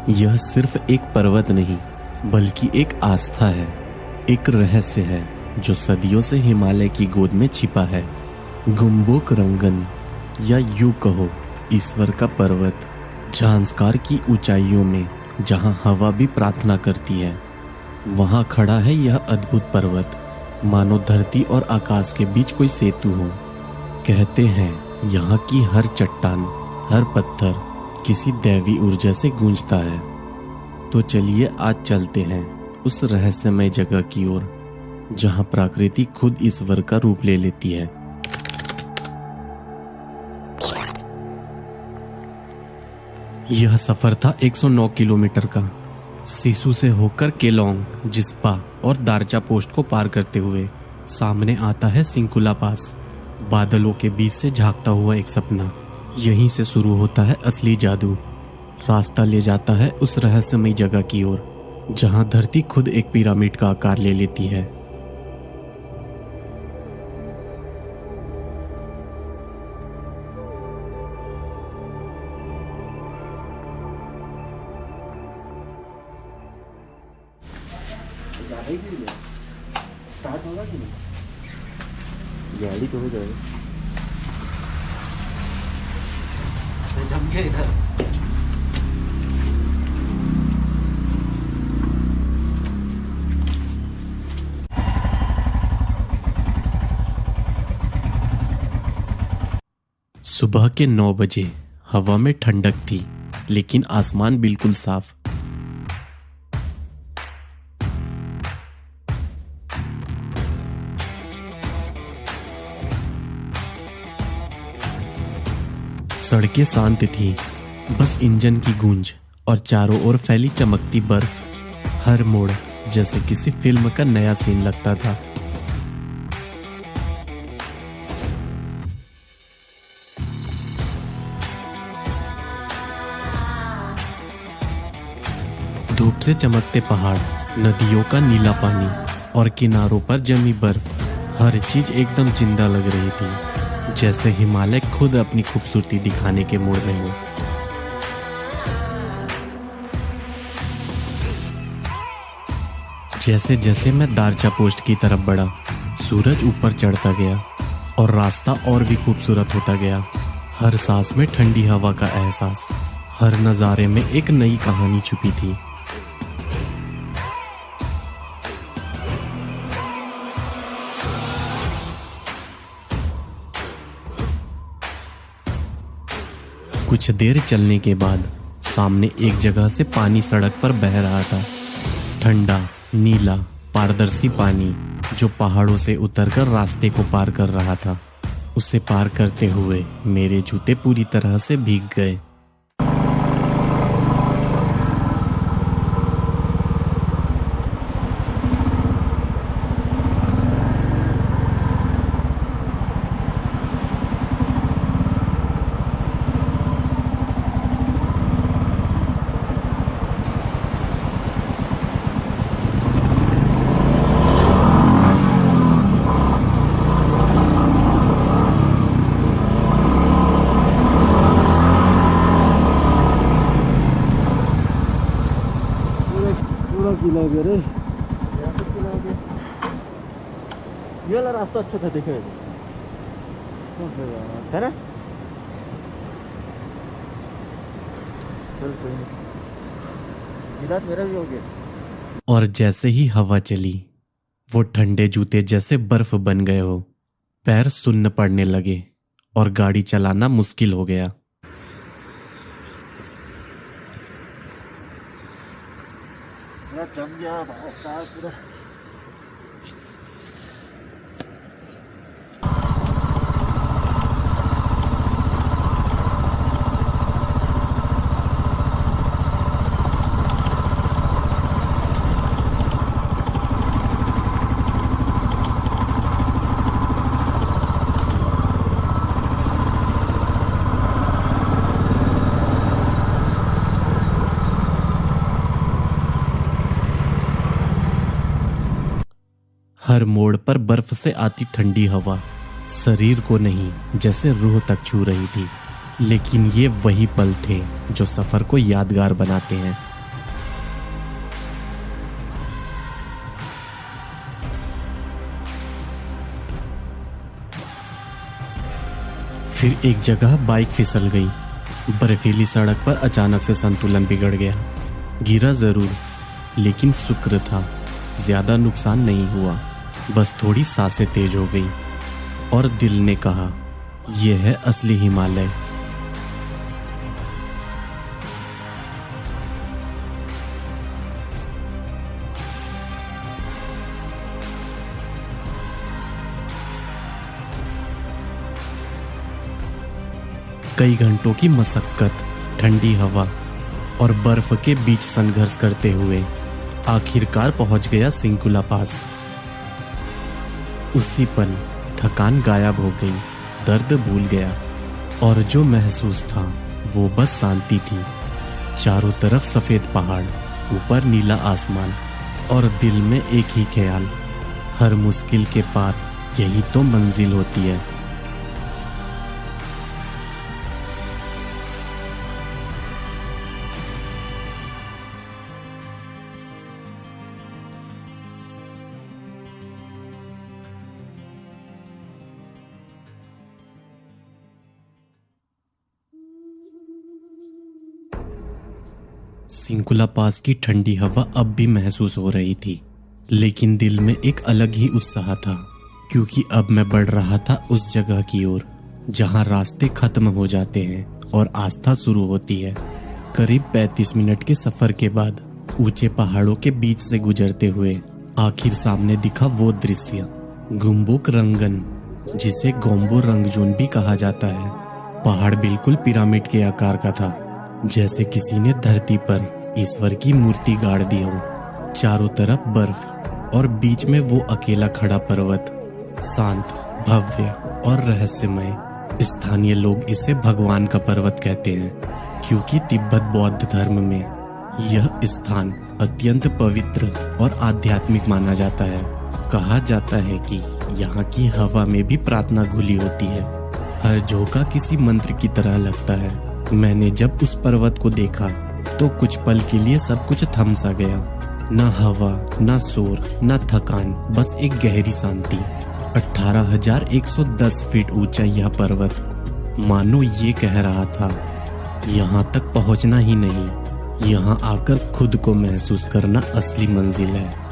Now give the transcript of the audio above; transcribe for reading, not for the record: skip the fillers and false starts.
यह सिर्फ एक पर्वत नहीं बल्कि एक आस्था है, एक रहस्य है जो सदियों से हिमालय की गोद में छिपा है। गुम्बोक रंगन या यूं कहो ईश्वर का पर्वत, झांस्कार की ऊंचाइयों में जहां हवा भी प्रार्थना करती है, वहां खड़ा है यह अद्भुत पर्वत, मानो धरती और आकाश के बीच कोई सेतु हो। कहते हैं यहाँ की हर चट्टान, हर पत्थर किसी दैवी ऊर्जा से गूंजता है। तो चलिए आज चलते हैं उस रहस्यमय जगह की ओर जहां प्रकृति खुद ईश्वर का रूप ले लेती है। यह सफर था 109 किलोमीटर का, सिसु से होकर केलोंग, जिस्पा और दारचा पोस्ट को पार करते हुए सामने आता है सिंकुला पास। बादलों के बीच से झांकता हुआ एक सपना, यहीं से शुरू होता है असली जादू। रास्ता ले जाता है उस रहस्यमयी जगह की ओर जहां धरती खुद एक पिरामिड का आकार ले लेती है। स्टार्ट होगा कि नहीं? गाड़ी तो हो जाएगा। जम गया इधर। सुबह के 9 बजे हवा में ठंडक थी, लेकिन आसमान बिल्कुल साफ। सड़कें शांत थी, बस इंजन की गूंज और चारों ओर फैली चमकती बर्फ। हर मोड़ जैसे किसी फिल्म का नया सीन लगता था। धूप से चमकते पहाड़, नदियों का नीला पानी और किनारों पर जमी बर्फ, हर चीज एकदम जिंदा लग रही थी, जैसे हिमालय खुद अपनी खूबसूरती दिखाने के मूड में हो। जैसे जैसे मैं दारचा पोस्ट की तरफ बढ़ा, सूरज ऊपर चढ़ता गया और रास्ता और भी खूबसूरत होता गया। हर सांस में ठंडी हवा का एहसास, हर नज़ारे में एक नई कहानी छुपी थी। कुछ देर चलने के बाद सामने एक जगह से पानी सड़क पर बह रहा था। ठंडा, नीला, पारदर्शी पानी जो पहाड़ों से उतरकर रास्ते को पार कर रहा था। उसे पार करते हुए मेरे जूते पूरी तरह से भीग गए। गीला हो गया रे। यहाँ पे गीला हो गया। ये वाला रास्ता अच्छा था, देखे है ना? चल कोई नहीं, गीला मेरा भी हो गया। और जैसे ही हवा चली, वो ठंडे जूते जैसे बर्फ बन गए हो। पैर सुन्न पड़ने लगे और गाड़ी चलाना मुश्किल हो गया। जम गया पूरा। हर मोड़ पर बर्फ से आती ठंडी हवा शरीर को नहीं जैसे रूह तक छू रही थी। लेकिन ये वही पल थे जो सफर को यादगार बनाते हैं। फिर एक जगह बाइक फिसल गई। बर्फीली सड़क पर अचानक से संतुलन बिगड़ गया। गिरा जरूर, लेकिन शुक्र था ज्यादा नुकसान नहीं हुआ। बस थोड़ी सांसें तेज हो गई और दिल ने कहा, यह है असली हिमालय। कई घंटों की मशक्कत, ठंडी हवा और बर्फ के बीच संघर्ष करते हुए आखिरकार पहुंच गया सिंकुला पास। उसी पल थकान गायब हो गई, दर्द भूल गया और जो महसूस था वो बस शांति थी। चारों तरफ सफेद पहाड़, ऊपर नीला आसमान और दिल में एक ही ख्याल, हर मुश्किल के पार यही तो मंजिल होती है। सिंकुला पास की ठंडी हवा अब भी महसूस हो रही थी, लेकिन दिल में एक अलग ही उत्साह था, क्योंकि अब मैं बढ़ रहा था उस जगह की ओर जहां रास्ते खत्म हो जाते हैं और आस्था शुरू होती है। करीब 35 मिनट के सफर के बाद ऊंचे पहाड़ों के बीच से गुजरते हुए आखिर सामने दिखा वो दृश्य, गुम्बुक रंगन, जिसे गोम्बो रंगजून भी कहा जाता है। पहाड़ बिल्कुल पिरामिड के आकार का था, जैसे किसी ने धरती पर ईश्वर की मूर्ति गाड़ दी हो। चारों तरफ बर्फ और बीच में वो अकेला खड़ा पर्वत, शांत, भव्य और रहस्यमय। स्थानीय लोग इसे भगवान का पर्वत कहते हैं, क्योंकि तिब्बत बौद्ध धर्म में यह स्थान अत्यंत पवित्र और आध्यात्मिक माना जाता है। कहा जाता है कि यहाँ की हवा में भी प्रार्थना घुली होती है। हर झोंका किसी मंत्र की तरह लगता है। मैंने जब उस पर्वत को देखा तो कुछ पल के लिए सब कुछ थम सा गया। ना हवा, ना शोर, ना थकान, बस एक गहरी शांति। 18,110 फीट ऊंचा यह पर्वत मानो ये कह रहा था, यहाँ तक पहुँचना ही नहीं, यहाँ आकर खुद को महसूस करना असली मंजिल है।